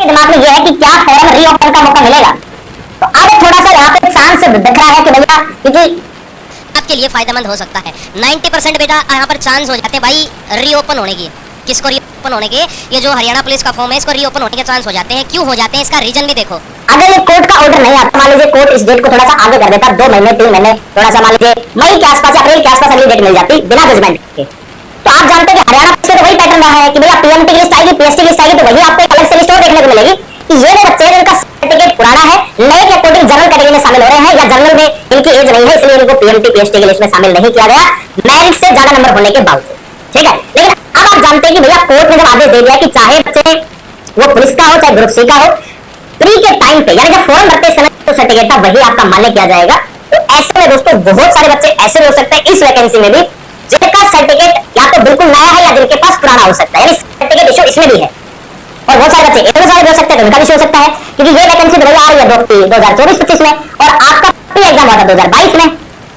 दिमाग में ये है कि क्या फॉर्म रीओपन का मौका मिलेगा। तो अब थोड़ा सा यहाँ पे चांस दिख रहा है कि भैया, क्योंकि आपके लिए फायदेमंद हो सकता है। 90% बेटा यहाँ पर चांस हो जाते हैं भाई रीओपन होने की। किसको रीओपन होने के? ये जो हरियाणा पुलिस का फॉर्म है इसको रीओपन होने के चांस हो जाते हैं। क्यों हो जाते हैं इसका रीजन भी देखो। अगर ये कोर्ट का ऑर्डर नहीं आता, मान लीजिए कोर्ट इस डेट को थोड़ा सा आगे कर देता, 2 महीने 3 महीने, थोड़ा सा मान लीजिए मई के आसपास या अप्रैल के आसपास अगली डेट मिल जाती बिना जजमेंट के, तो आप जानते हैं कि हरियाणा पुलिस में तो वही पैटर्न रहा है कि भैया पीएमटी की लिस्ट आएगी, पीएसटी की लिस्ट आएगी, तो वही आपको एक अलग से लिस्ट और देखने को मिलेगी कि ये वो बच्चे जिनका सर्टिफिकेट पुराना है, नए के अकॉर्डिंग जनरल कैटेगरी में शामिल हो रहे हैं, या जनरल में इनकी एज नहीं है इसलिए इनको पीएमटी पीएसटी की लिस्ट में शामिल नहीं किया गया मेरिट से ज्यादा नंबर होने के बावजूद। ठीक है, लेकिन अब आप जानते हैं कि भैया कोर्ट ने जब आदेश दे दिया कि चाहे बच्चे वो पुलिस का हो चाहे ग्रुप सी का हो, प्री के टाइम पे यानी जब फॉर्म भरते समय तो सर्टिफिकेट था वही आपका मान्य किया जाएगा। तो ऐसे में दोस्तों बहुत सारे बच्चे ऐसे हो सकते हैं इस वैकेंसी में भी जिनका सर्टिफिकेट या तो बिल्कुल नया है या जिनके पास पुराना हो सकता है, यानी सर्टिफिकेट इशू इसमें भी है। और बहुत सारे बच्चे इतने सारे हो सकते हैं तो उनका भी हो सकता है, क्योंकि ये वैकेंसी भैया आ रही है 2024-25 में और आपका प्री एग्जाम हुआ था 2022 में।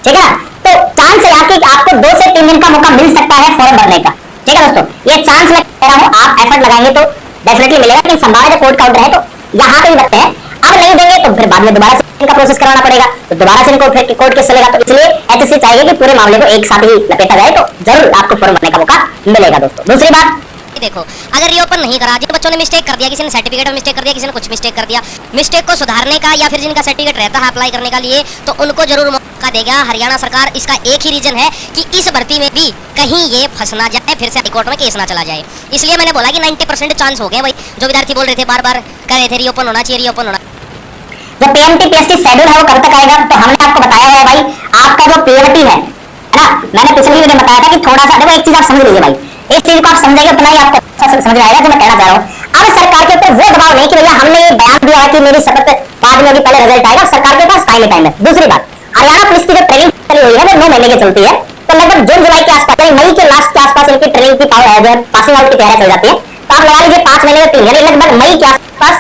ठीक है ना, तो चांस है कि आपको 2 से 3 दिन का मौका मिल सकता है फॉर्म भरने का। ठीक है दोस्तों, ये चांस मैं कह रहा हूँ, आप एफर्ट लगाएंगे तो डेफिनेटली मिलेगा, लेकिन संभावना कोर्ट का ऑर्डर है तो यहाँ पे भी रखते हैं। अब नहीं देंगे तो फिर बाद में दोबारा से इनका प्रोसेस कराना पड़ेगा, तो दोबारा से इनको कोर्ट केस चलेगा। तो इसलिए एचएससी चाहिए कि पूरे मामले को एक साथ ही लपेटा जाए, तो जरूर आपको फॉर्म भरने का मौका मिलेगा दोस्तों। दूसरी बात देखो, अगर रीओपन नहीं करा, जिन बच्चों ने मिस्टेक कर दिया, किसी ने सर्टिफिकेट में मिस्टेक कर दिया, किसी ने कुछ मिस्टेक कर दिया, मिस्टेक को सुधारने का या फिर जिनका सर्टिफिकेट रहता है अप्लाई करने का लिए, तो उनको जरूर मौका देगा हरियाणा सरकार। इसका एक ही रीजन है कि इस भर्ती में भी कहीं ये फंस ना जाए, फिर से हाईकोर्ट में केस ना चला जाए। इसलिए मैंने बोला कि 90% चांस हो गए भाई। जो विद्यार्थी बोल रहे थे बार बार कर रहे थे रीओपन होना चाहिए, रीओपन होना। जो पीएमटी पीएसटी शेड्यूल है वो कब तक आएगा, तो हमने आपको बताया है भाई, आपका जो पीएमटी है ना, मैंने पिछली वीडियो में बताया था कि थोड़ा सा देखो, एक चीज आप समझ लीजिए भाई, इस चीज को आप समझेंगे उतना ही आपको समझ आएगा जो मैं कहना चाह रहा हूँ। अब सरकार के ऊपर वो दबाव नहीं कि भैया हमने ये बयान दिया है कि मेरी शपथ बाद में भी पहले रिजल्ट आएगा, सरकार के पास टाइम है। दूसरी बात, हरियाणा पुलिस की जो ट्रेनिंग चली हुई है वो 9 महीने की चलती है, तो लगभग जून जुलाई के आसपास यानी मई के लास्ट के आसपास इनकी ट्रेनिंग की पासिंग आउट की तैयारी चल जाती है। तो आप लगा लीजिए 5 महीने में 3 यानी लगभग मई के आसपास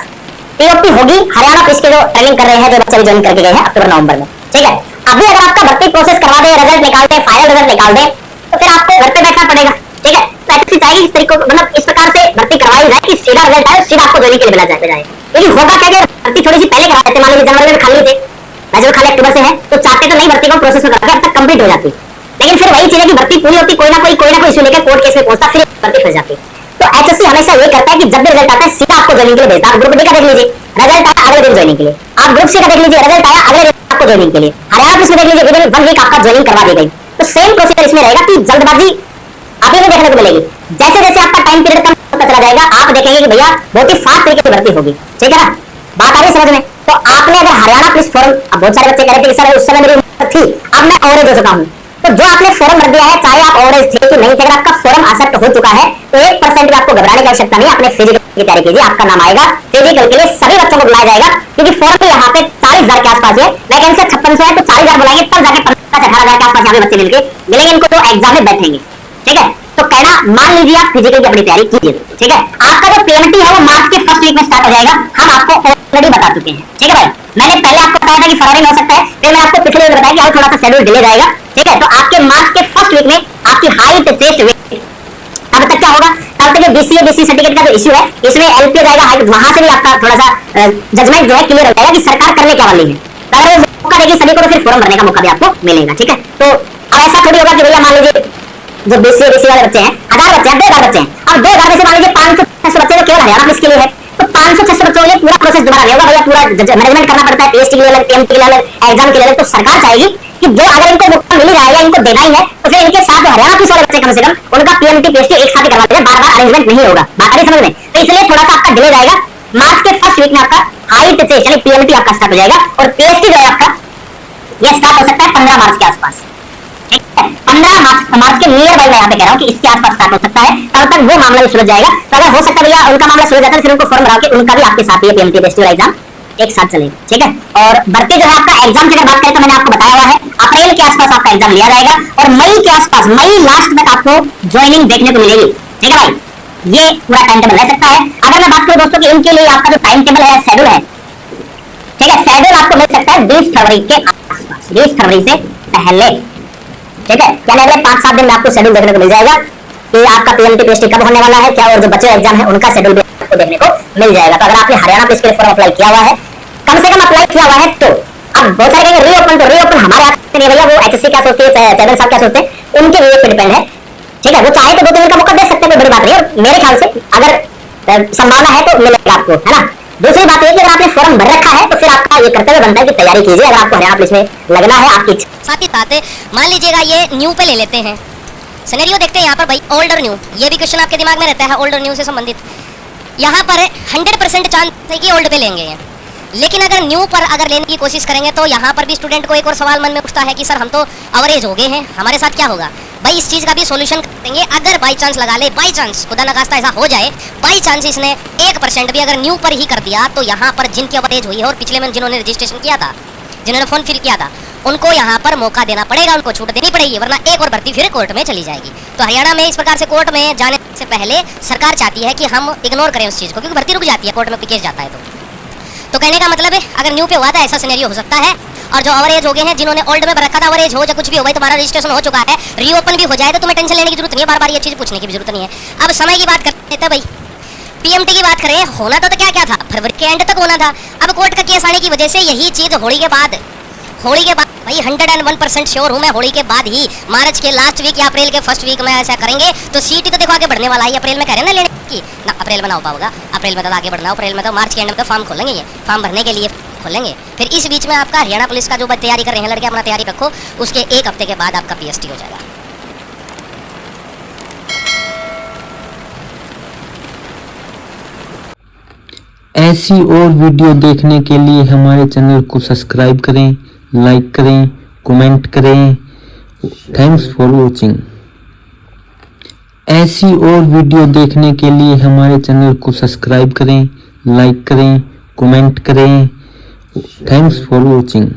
टीओपी होगी हरियाणा पुलिस के जो ट्रेनिंग कर रहे हैं, जो बच्चे ज्वाइन करके गए हैं अक्टूबर नवंबर में। ठीक है, अभी अगर आपका भर्ती प्रोसेस करवा दे, रिजल्ट निकाल दे, फाइनल रिजल्ट निकाल दे, तो फिर आपको घर पे बैठना पड़ेगा। ठीक है, तो ऐसी चाहिए इस तरीके मतलब इस प्रकार से भर्ती करवाई जाए कि सीधा रिजल्ट आए, सीधा आपको ज्वाइनिंग के लिए मिला जाए। लेकिन होगा क्या कि भर्ती थोड़ी सी पहले करवा देते, मान लीजिए जनवरी में खाली थे, वैसे खाली अक्टूबर से है, तो चाहते तो नहीं भर्ती को प्रोसेस में करके अब तक कंप्लीट हो जाती, लेकिन फिर वही चीज है कि भर्ती पूरी होती, कोई ना कोई इशू लेकर कोर्ट केस में पहुंचता, फिर भर्ती फंस जाती। तो एचएससी हमेशा ये करता है कि जब भी रिजल्ट आता है सीधा आपको ज्वाइनिंग के लिए भेजता है। ग्रुप डी का देख लीजिए, रिजल्ट आया अगले दिन ज्वाइनिंग के लिए, आप ग्रुप सी का देख लीजिए, रिजल्ट आया अगले दिन आपको ज्वाइनिंग के लिए, हरियाणा पुलिस में देख लीजिए विदिन 1 वीक आपका ज्वाइनिंग करवा दी गई। तो सेम प्रोसीजर इसमें रहेगा कि जल्दबाजी अभी भी देखने को मिलेगी। जैसे जैसे आपका टाइम पीरियड कम होता चला जाएगा, आप देखेंगे कि भैया बहुत ही फास्ट तरीके से भर्ती होगी। ठीक है ना, बात आ रही समझ में। तो आपने अगर हरियाणा पुलिस फॉर्म, अब बहुत सारे बच्चे कह रहे थे कि सर उस समय मेरी उम्र थी, अब मैं ओवरेज हो चुका हूँ, तो जो आपने फॉर्म भर दिया है, चाहे आप ओवरेज थे कि नहीं थे, अगर आपका फॉर्म एक्सेप्ट हो चुका है तो 1% भी आपको घबराने की आवश्यकता नहीं है। अपने फिजिकल की तैयारी कीजिए, आपका नाम आएगा फिजिकल के लिए, सभी बच्चों को बुलाया जाएगा, क्योंकि फॉर्म यहाँ पे 40,000 के आसपास है, वैकेंसी 5600 है, तो 40,000 बुलाएंगे तब जाके 15,000 के आसपास यहाँ पे बच्चे मिलेंगे इनको, तो एग्जाम में बैठेंगे। ठीक है, तो कहना मान लीजिए आप फिजिकल की अपनी तैयारी कीजिए। ठीक है, आपका जो पीएमटी है वो मार्च के फर्स्ट वीक में स्टार्ट हो जाएगा, हम आपको ऑलरेडी बता चुके हैं। ठीक है भाई, मैंने पहले आपको बताया था कि फरवरी में हो सकता है, फिर मैंने आपको पिछले बताया कि और थोड़ा सा शेड्यूल डिले जाएगा। ठीक है, तो आपके मार्च के फर्स्ट वीक में आपकी हाइट टेस्ट वेट, अब तक क्या होगा, तब तक बीसीए बीसी सर्टिफिकेट का जो इशू है इसमें एलपीओ जाएगा हाइट, वहां से भी आपका थोड़ा सा जजमेंट जो है क्लियर हो जाएगा कि सरकार करने क्या वाली है। अगर वो मौका देगी सभी को तो फिर फॉर्म भरने का मौका भी आपको मिलेगा। ठीक है, तो अब ऐसा थोड़ी होगा कि भैया मान लीजिए जो बीसीए बीसी वाले बच्चे हैं, 1000 बच्चे हैं, 2000 बच्चे हैं, अब 2000 में से मान लीजिए 500-600 बच्चे तो केवल हरियाणा पुलिस के लिए है, तो 500-600 बच्चों के लिए पूरा प्रोसेस दोबारा नहीं होगा भैया, पूरा मैनेजमेंट करना पड़ता है, पीएसटी के लिए अलग, पीएमटी के लिए अलग, एग्जाम के लिए अलग। तो सरकार चाहेगी कि जो अगर इनको मौका मिल रहा है या इनको देना ही है, तो फिर इनके साथ हरियाणा पुलिस वाले बच्चे कम से कम उनका पीएमटी पीएसटी एक साथ ही करवा देंगे, बार-बार अरेंजमेंट नहीं होगा। बात आ रही समझ में? तो इसलिए थोड़ा सा आपका डिले जाएगा, मार्च के फर्स्ट वीक में आपका हाइट टेस्ट यानी पीएमटी आपका स्टार्ट हो जाएगा, और पीएसटी जो है आपका ये स्टार्ट हो सकता है 15 मार्च के आसपास। 15 मार्च के नियर बाय मैं यहाँ पे कह रहा हूँ कि इसके आसपास स्टार्ट हो सकता है, तब तक वो मामला भी सुलझ जाएगा। तो अगर हो सकता है भैया उनका मामला सुलझ जाता है, फिर उनको फॉर्म भरा के उनका भी आपके साथ ही पीएमटी टेस्ट एग्जाम एक साथ चलेगा। ठीक है, और भर्ती जो है आपका एग्जाम की अगर बात करें तो मैंने आपको बताया हुआ है अप्रैल के आसपास आपका एग्जाम लिया जाएगा, और मई के आसपास, मई लास्ट तक आपको ज्वाइनिंग देखने को मिलेगी। ठीक है भाई, ये पूरा टाइम टेबल रह सकता है। अगर मैं बात करूं दोस्तों कि इनके लिए आपका जो टाइम टेबल है, शेड्यूल है, ठीक है, शेड्यूल आपको मिल सकता है 20 फरवरी के आसपास, 20 फरवरी से पहले। ठीक है, यानी अगले 5-7 दिन में आपको शेड्यूल देखने को मिल जाएगा कि आपका पीएमटी पीएसटी कब होने वाला है क्या, और जो बचे एग्जाम है उनका शेड्यूल भी आपको देखने को मिल जाएगा। तो अगर आपने हरियाणा पुलिस के लिए फॉर्म अप्लाई किया हुआ है, कम से कम अप्लाई किया हुआ है, तो अब बहुत सारे कहेंगे रीओपन, तो रीओपन हमारे हाथ में नहीं भैया, वो एचएससी क्या सोचती है, चैनल साहब क्या सोचते हैं, उनके विवेक पे डिपेंड है। ठीक है, वो चाहे तो 2-3 दिन का मौका दे सकते हैं, कोई बड़ी बात नहीं। और मेरे ख्याल से अगर संभावना है तो मिलेगा आपको, है ना। दूसरी बात ये कि अगर आपने फॉर्म भर रखा है तो फिर आपका ये कर्तव्य बनता है कि तैयारी कीजिए। अगर आपको हरियाणा पुलिस में लगना है, आपकी साथ ही साथ मान लीजिएगा ये न्यू पे ले लेते हैं, सिनेरियो देखते हैं यहाँ पर भाई, ओल्ड और न्यू, ये भी क्वेश्चन आपके दिमाग में रहता है ओल्ड और न्यू से संबंधित। यहाँ पर 100% चांस है कि ओल्ड पे लेंगे ये, लेकिन अगर न्यू पर अगर लेने की कोशिश करेंगे तो यहाँ पर भी स्टूडेंट को एक और सवाल मन में उठता है कि सर हम तो अवरेज हो गए हैं, हमारे साथ क्या होगा। भाई इस चीज़ का भी सोल्यूशन करेंगे। अगर बाई चांस लगा ले, बाई चांस खुदा न खास्ता ऐसा हो जाए, बाई चांस इसने 1% भी अगर न्यू पर ही कर दिया, तो यहाँ पर जिनकी अवरेज हुई है और पिछले में जिन्होंने रजिस्ट्रेशन किया था, जिन्होंने फॉर्म फिल किया था, उनको यहाँ पर मौका देना पड़ेगा, उनको छूट देनी पड़ेगी, वरना एक और भर्ती फिर कोर्ट में चली जाएगी। तो हरियाणा में इस प्रकार से कोर्ट में जाने से पहले सरकार चाहती है कि हम इग्नोर करें उस चीज़ को, क्योंकि भर्ती रुक जाती है कोर्ट में केस जाता है। तो कहने का मतलब है अगर न्यू पे हुआ था ऐसा सिनेरियो हो सकता है, और जो ओवरेज हो गए हैं, जिन्होंने ओल्ड में रखा था, ओवरेज हो या कुछ भी हो भाई, तुम्हारा रजिस्ट्रेशन हो चुका है, रीओपन भी हो जाए तो तुम्हें टेंशन लेने की जरूरत नहीं है, बार बार ये चीज़ पूछने की भी जरूरत नहीं है। अब समय की बात करते हैं भाई, पीएमटी की बात करें, होना तो क्या क्या था, फरवरी के एंड तक होना था। अब कोर्ट का केस आने की वजह से यही चीज़ होली के बाद भाई 101% श्योर हूँ मैं, होली के बाद ही मार्च के लास्ट वीक या अप्रैल के फर्स्ट वीक में ऐसा करेंगे। तो सीटी तो देखो आगे बढ़ने वाला है, अप्रैल में कह रहे हैं ना लेने की, ना अप्रैल में ना हो पाएगा, अप्रैल में तो आगे बढ़ना, अप्रैल में तो मार्च के एंड में तो फॉर्म खोलेंगे, ये फॉर्म भरने के लिए खोलेंगे। फिर इस बीच में आपका हरियाणा पुलिस का जो तैयारी कर रहे हैं लड़के, अपना तैयारी रखो, उसके 1 हफ्ते के बाद आपका पीएसटी हो जाएगा। ऐसी और वीडियो देखने के लिए हमारे चैनल को सब्सक्राइब करें, लाइक करें, कमेंट करें। Thanks for watching. ऐसी और वीडियो देखने के लिए हमारे चैनल को सब्सक्राइब करें, लाइक करें, कमेंट करें। Thanks for watching.